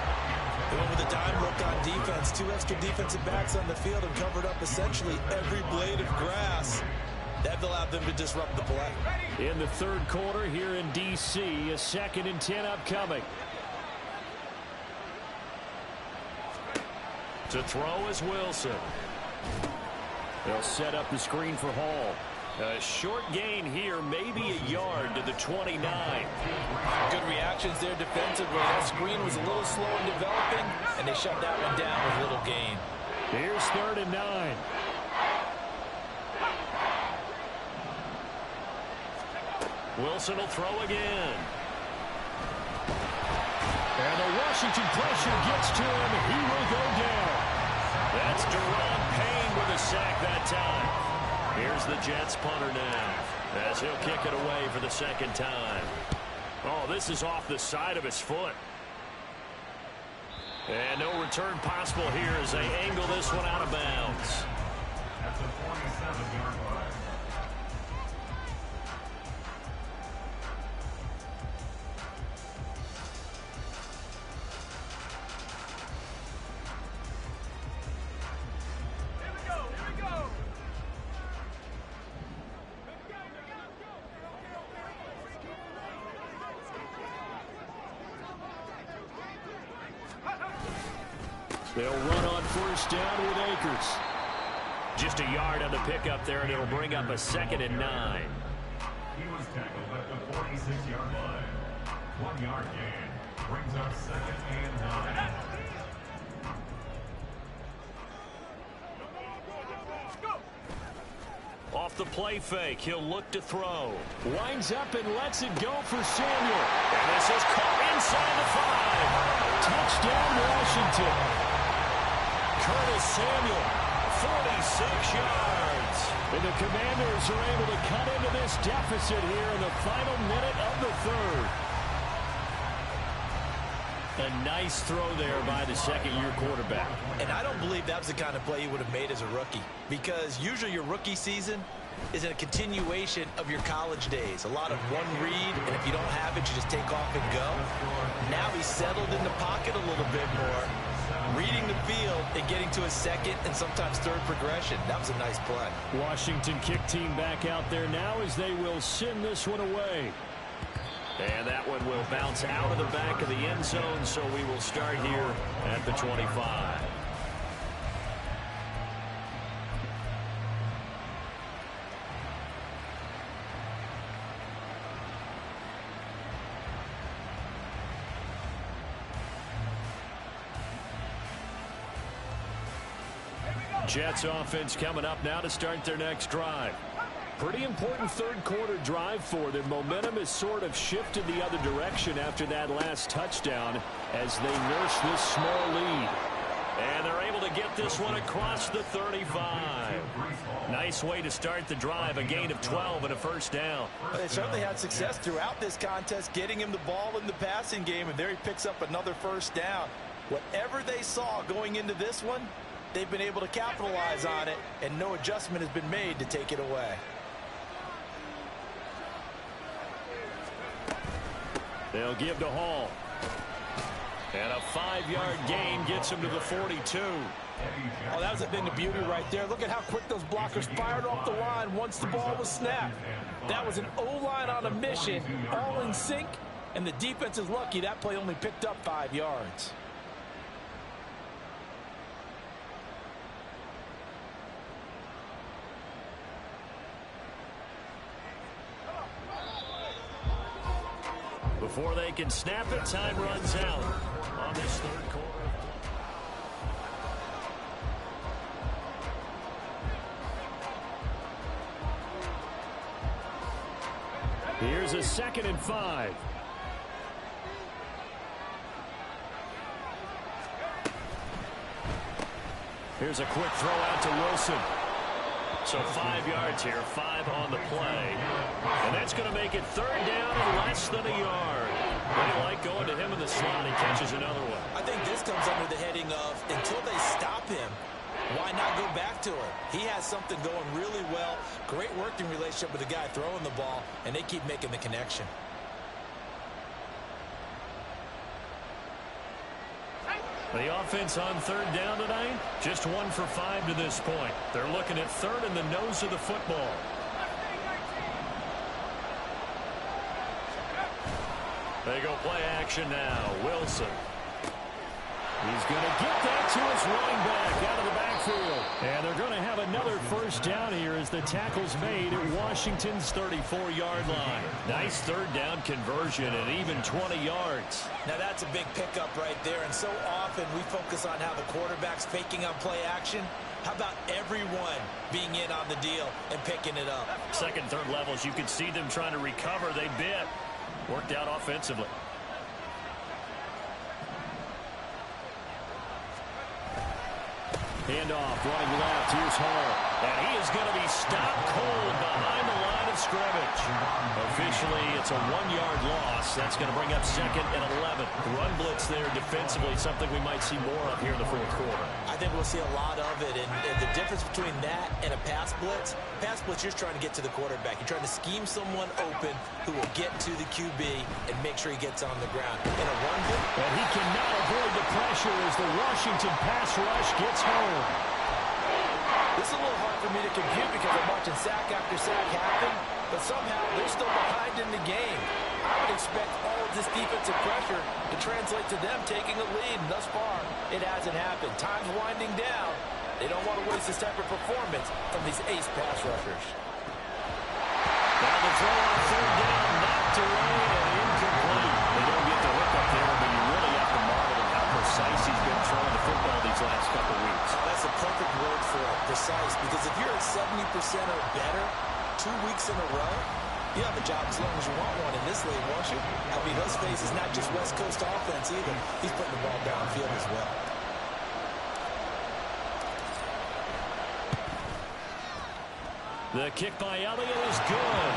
Speaker 5: They went with a dime look on defense. 2 extra defensive backs on the field and covered up essentially every blade of grass. That allowed them to disrupt the play.
Speaker 6: In the third quarter here in D.C., a 2nd and 10 upcoming.
Speaker 3: To throw is Wilson. They'll set up the screen for Hall. A short gain here, maybe a yard to the 29.
Speaker 5: Good reactions there defensively. That screen was a little slow in developing, and they shut that one down with little gain.
Speaker 6: Here's 3rd and 9.
Speaker 3: Wilson will throw again.
Speaker 6: And the Washington pressure gets to him. He will go down.
Speaker 3: That's Deron Payne with a sack that time. Here's the Jets punter now, as he'll kick it away for the 2nd time. Oh, this is off the side of his foot. And no return possible here as they angle this one out of bounds.
Speaker 4: That's a 47-yard line.
Speaker 6: They'll run on 1st down with Akers.
Speaker 3: Just a yard on the pickup there, and it'll bring up a 2nd and 9.
Speaker 4: He was tackled at the 46-yard line. 1-yard gain brings up 2nd and 9.
Speaker 3: Off the play fake, he'll look to throw.
Speaker 6: Winds up and lets it go for Samuel.
Speaker 3: And this is caught inside the 5.
Speaker 6: Touchdown, Washington.
Speaker 3: Curtis Samuel, 46 yards.
Speaker 6: And the Commanders are able to cut into this deficit here in the final minute of the 3rd.
Speaker 3: A nice throw there by the 2nd-year quarterback.
Speaker 5: And I don't believe that was the kind of play he would have made as a rookie, because usually your rookie season is a continuation of your college days. A lot of one read, and if you don't have it, you just take off and go. Now he's settled in the pocket a little bit more, reading the field and getting to a 2nd and sometimes 3rd progression. That was a nice play.
Speaker 6: Washington kick team back out there now as they will send this one away.
Speaker 3: And that one will bounce out of the back of the end zone, so we will start here at the 25. Jets offense coming up now to start their next drive.
Speaker 6: Pretty important 3rd quarter drive for them. Momentum has sort of shifted the other direction after that last touchdown as they nurse this small lead.
Speaker 3: And they're able to get this one across the 35. Nice way to start the drive, a gain of 12 and a 1st down.
Speaker 5: Well, they certainly had success throughout this contest, getting him the ball in the passing game, and there he picks up another 1st down. Whatever they saw going into this one, they've been able to capitalize on it, and no adjustment has been made to take it away.
Speaker 6: They'll give to Hall.
Speaker 3: And a 5-yard gain gets him to the 42.
Speaker 5: Oh, that was a thing of beauty right there. Look at how quick those blockers fired off the line once the ball was snapped. That was an O-line on a mission, all in sync, and the defense is lucky that play only picked up 5 yards.
Speaker 3: Before they can snap it, time runs out on this 3rd quarter.
Speaker 6: Here's a 2nd and 5.
Speaker 3: Here's a quick throw out to Wilson. So 5 yards here, 5 on the play. And that's going to make it 3rd down and less than a yard. They like going to him in the slot. He catches another one.
Speaker 5: I think this comes under the heading of, until they stop him, why not go back to him? He has something going really well. Great working relationship with the guy throwing the ball, and they keep making the connection.
Speaker 3: The offense on 3rd down tonight, just 1 for 5 to this point. They're looking at 3rd in the nose of the football. They go play action now. Wilson. He's going to get that to his running back out of the backfield. And they're going to have another first down here as the tackle's made at Washington's 34-yard line. Nice third down conversion and even 20 yards.
Speaker 5: Now that's a big pickup right there, and so often we focus on how the quarterback's faking on play action. How about everyone being in on the deal and picking it up?
Speaker 3: Second, third levels, you can see them trying to recover. They bit. Worked out offensively. Handoff, running left. Here's Hall. And he is going to be stopped cold behind the line of scrimmage. Officially, it's a 1-yard loss. That's going to bring up second and 11. Run blitz there defensively, something we might see more of here in the fourth quarter.
Speaker 5: I think we'll see a lot of it. And the difference between that and a pass blitz, you're trying to get to the quarterback. You're trying to scheme someone open who will get to the QB and make sure he gets on the ground. In a run blitz,
Speaker 3: and he cannot avoid the pressure as the Washington pass rush gets home.
Speaker 5: This is a little hard for me to compute because I'm watching sack after sack happen, but somehow they're still behind in the game. I would expect all of this defensive pressure to translate to them taking a lead, and thus far, it hasn't happened. Time's winding down. They don't want to waste this type of performance from these ace pass rushers.
Speaker 3: Now the throw on third down, knocked away and incomplete. They don't get the hook up there, but you really have to marvel at how precise he's been throwing the football these last couple weeks.
Speaker 5: That's a perfect word for it, precise, because if you're at 70% or better 2 weeks in a row, you have a job as long as you want one in this league, won't you? I mean, let's face it, it's not just West Coast offense either. He's putting the ball downfield as well.
Speaker 3: The kick by Elliott is good.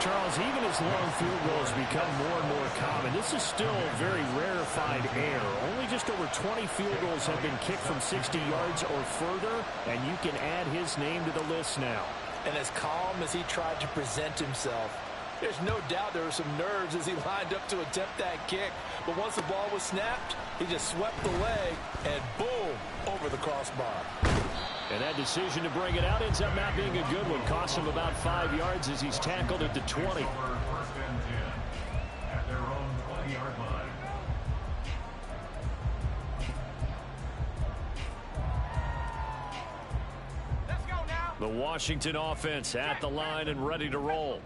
Speaker 3: Charles, even as long field goals become more and more common, this is still very rarefied air. Only just over 20 field goals have been kicked from 60 yards or further, and you can add his name to the list now.
Speaker 5: And as calm as he tried to present himself, there's no doubt there were some nerves as he lined up to attempt that kick. But once the ball was snapped, he just swept the leg and boom, over the crossbar.
Speaker 3: And that decision to bring it out ends up not being a good one. Costs him about 5 yards as he's tackled at the 20.
Speaker 4: First and 10 at their own 20-yard line.
Speaker 3: The Washington offense at the line and ready to roll.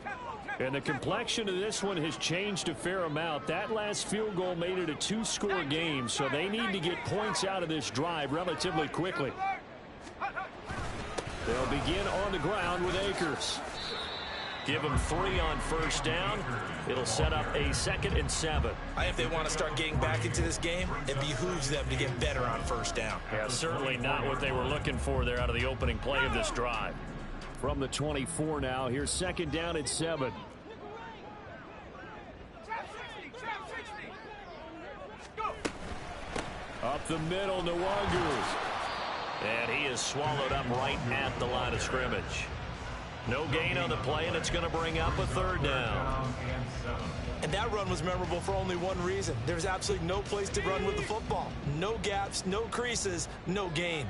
Speaker 3: And the complexion of this one has changed a fair amount. That last field goal made it a 2-score game, so they need to get points out of this drive relatively quickly. They'll begin on the ground with Akers. Give them 3 on first down. It'll set up a 2nd and 7.
Speaker 5: If they want to start getting back into this game, it behooves them to get better on first down.
Speaker 3: Yeah, certainly not what they were looking for there out of the opening play of this drive. From the 24 now, here's 2nd down and 7. Up the middle, Nwangwu. And he is swallowed up right at the line of scrimmage. No gain on the play, and it's going to bring up a 3rd down.
Speaker 5: And that run was memorable for only one reason. There's absolutely no place to run with the football. No gaps, no creases, no gain.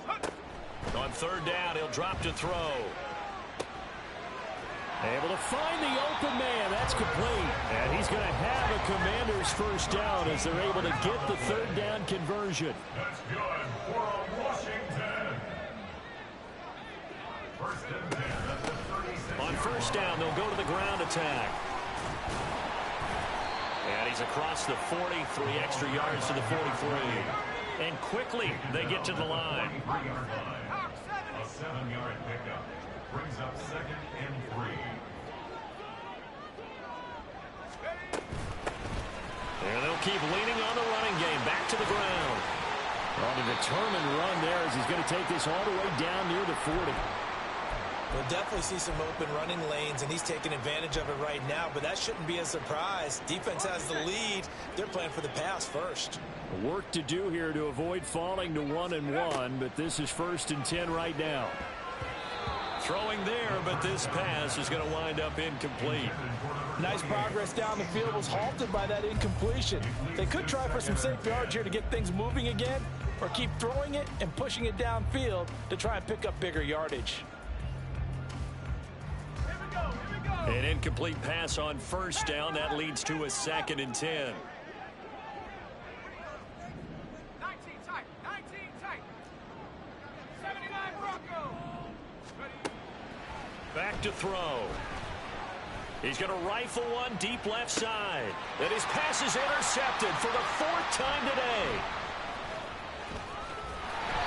Speaker 3: On 3rd down, he'll drop to throw. Able to find the open man. That's complete. And he's going to have a Commander's first down as they're able to get the 3rd down conversion.
Speaker 4: That's good for Washington. First and 10 at the 36.
Speaker 3: On first down, they'll go to the ground attack. And he's across the 40, 3 extra yards to the 43. And quickly, they get to the line.
Speaker 4: 23-yard line. A 7-yard pickup brings up 2nd and 3.
Speaker 3: And they'll keep leaning on the running game. Back to the ground. On a determined run there as he's going to take this all the way down near the 40.
Speaker 5: We'll definitely see some open running lanes, and he's taking advantage of it right now, but that shouldn't be a surprise. Defense has the lead. They're playing for the pass first.
Speaker 3: Work to do here to avoid falling to 1-1, but this is 1st and 10 right now. Throwing there, but this pass is going to wind up incomplete.
Speaker 5: Nice progress down the field was halted by that incompletion. They could try for some safe yards here to get things moving again, or keep throwing it and pushing it downfield to try and pick up bigger yardage.
Speaker 3: An incomplete pass on first down. That leads to a 2nd and 10. Back to throw. He's going to rifle one deep left side. And his pass is intercepted for the 4th time today.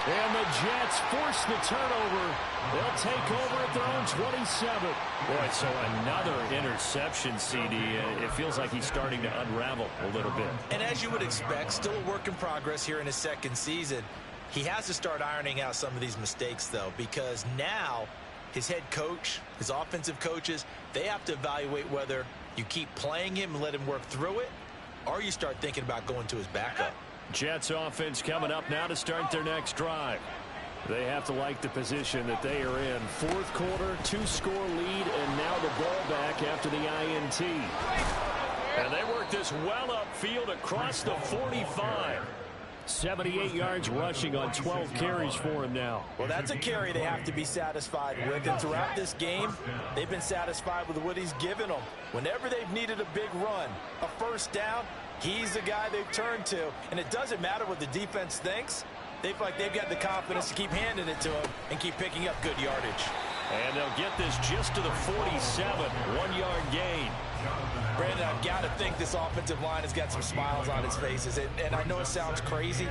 Speaker 3: And the Jets force the turnover. They'll take over at their own 27. Boy, so another interception, CD. It feels like he's starting to unravel a little bit.
Speaker 5: And as you would expect, still a work in progress here in his 2nd season. He has to start ironing out some of these mistakes, though, because now his head coach, his offensive coaches, they have to evaluate whether you keep playing him and let him work through it, or you start thinking about going to his backup.
Speaker 3: Jets offense coming up now to start their next drive. They have to like the position that they are in. 4th quarter, 2-score lead, and now the ball back after the INT. And they work this well upfield across the 45. 78 yards rushing on 12 carries for him now.
Speaker 5: Well, that's a carry they have to be satisfied with. And throughout this game, they've been satisfied with what he's given them. Whenever they've needed a big run, a 1st down, he's the guy they've turned to. And it doesn't matter what the defense thinks. They feel like they've got the confidence to keep handing it to him and keep picking up good yardage.
Speaker 3: And they'll get this just to the 47, 1-yard gain.
Speaker 5: Brandon, I've got to think this offensive line has got some smiles on its faces. And I know it sounds crazy,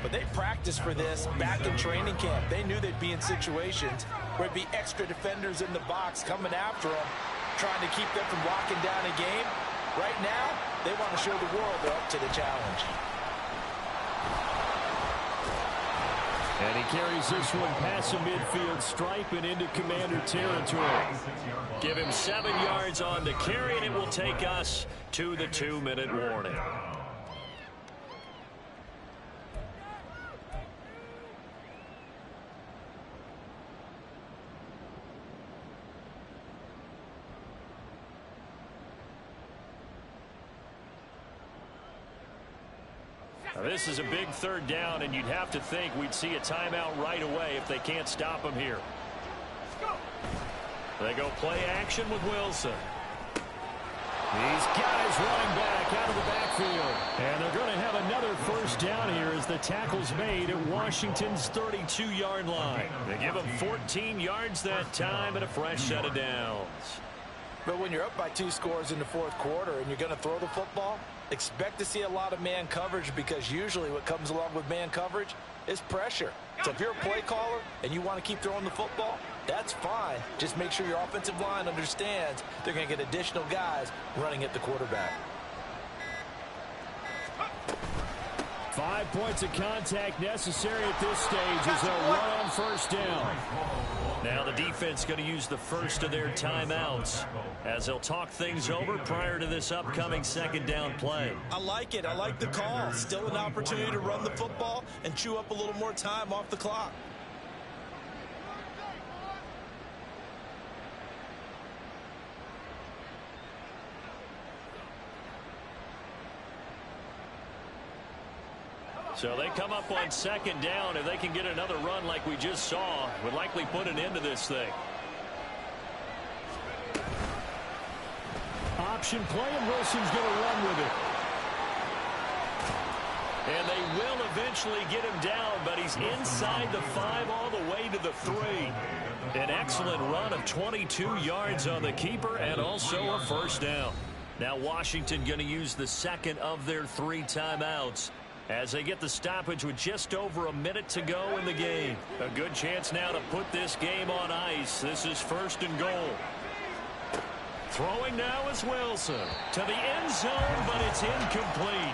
Speaker 5: but they practiced for this back in training camp. They knew they'd be in situations where it'd be extra defenders in the box coming after them, trying to keep them from locking down a game. Right now, they want to show the world they're up to the challenge.
Speaker 3: And he carries this one past the midfield stripe and into Commander territory. Give him 7 yards on the carry, and it will take us to the 2-minute warning. Now, this is a big 3rd down, and you'd have to think we'd see a timeout right away if they can't stop him here. They go play action with Wilson. He's got his running back out of the backfield. And they're going to have another 1st down here as the tackle's made at Washington's 32-yard line. They give him 14 yards that time and a fresh set of downs.
Speaker 5: But when you're up by 2 scores in the 4th quarter and you're going to throw the football, expect to see a lot of man coverage, because usually what comes along with man coverage is pressure. So if you're a play caller and you want to keep throwing the football, that's fine. Just make sure your offensive line understands they're going to get additional guys running at the quarterback.
Speaker 3: 5 points of contact necessary at this stage as they'll run on 1st down. Now the defense going to use the first of their timeouts as they'll talk things over prior to this upcoming 2nd down play.
Speaker 5: I like it. I like the call. Still an opportunity to run the football and chew up a little more time off the clock.
Speaker 3: So they come up on 2nd down. If they can get another run like we just saw, would likely put an end to this thing. Option play, and Wilson's going to run with it. And they will eventually get him down, but he's inside the 5 all the way to the 3. An excellent run of 22 yards on the keeper and also a 1st down. Now Washington going to use the 2nd of their 3 timeouts as they get the stoppage with just over a minute to go in the game. A good chance now to put this game on ice. This is 1st and goal. Throwing now is Wilson to the end zone, but it's incomplete.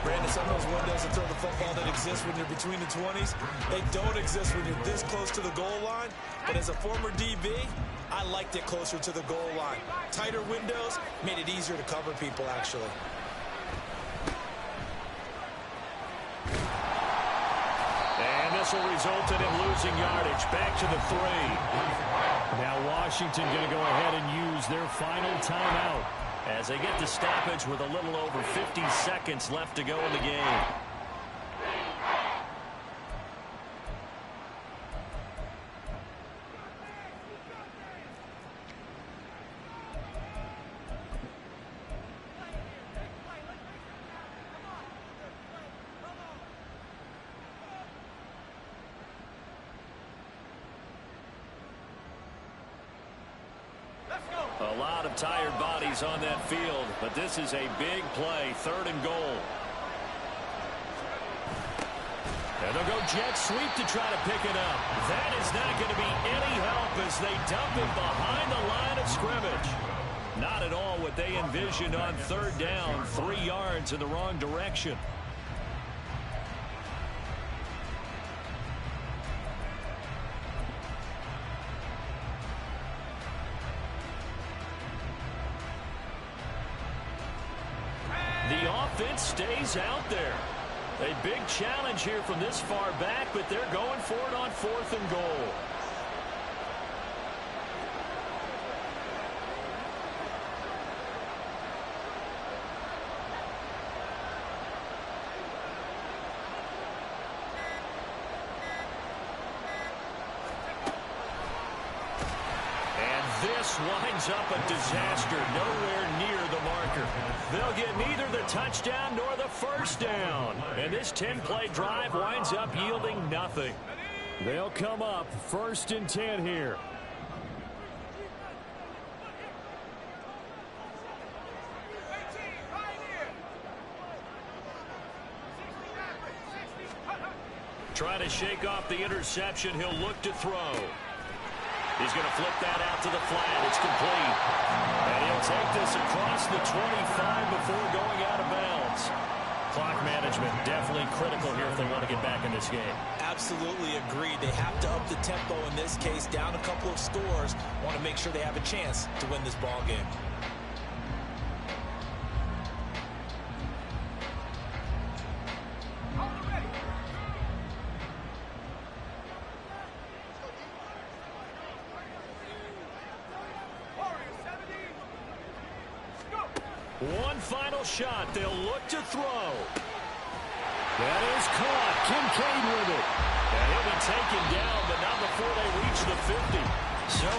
Speaker 5: Brandon, some of those windows to throw the football that exist when you're between the 20s, they don't exist when you're this close to the goal line. But as a former DB, I liked it closer to the goal line. Tighter windows made it easier to cover people, actually.
Speaker 3: And this will result in him losing yardage. Back to the 3. Now Washington going to go ahead and use their final timeout as they get the stoppage with a little over 50 seconds left to go in the game. A lot of tired bodies on that field, but this is a big play, 3rd and goal. And they'll go jet sweep to try to pick it up. That is not going to be any help as they dump it behind the line of scrimmage. Not at all what they envisioned on 3rd down, 3 yards in the wrong direction. The offense stays out there. A big challenge here from this far back, but they're going for it on 4th and goal. This winds up a disaster, nowhere near the marker. They'll get neither the touchdown nor the 1st down. And this 10-play drive winds up yielding nothing.
Speaker 6: They'll come up 1st and 10 here.
Speaker 3: Trying to shake off the interception. He'll look to throw. He's going to flip that out to the flat. It's complete. And he'll take this across the 25 before going out of bounds. Clock management definitely critical here if they want to get back in this game.
Speaker 5: Absolutely agreed. They have to up the tempo in this case, down a couple of scores. Want to make sure they have a chance to win this ball game.
Speaker 3: One final shot. They'll look to throw.
Speaker 6: That is caught. Kincaid with it.
Speaker 3: And he'll be taken down, but not before they reach the 50. So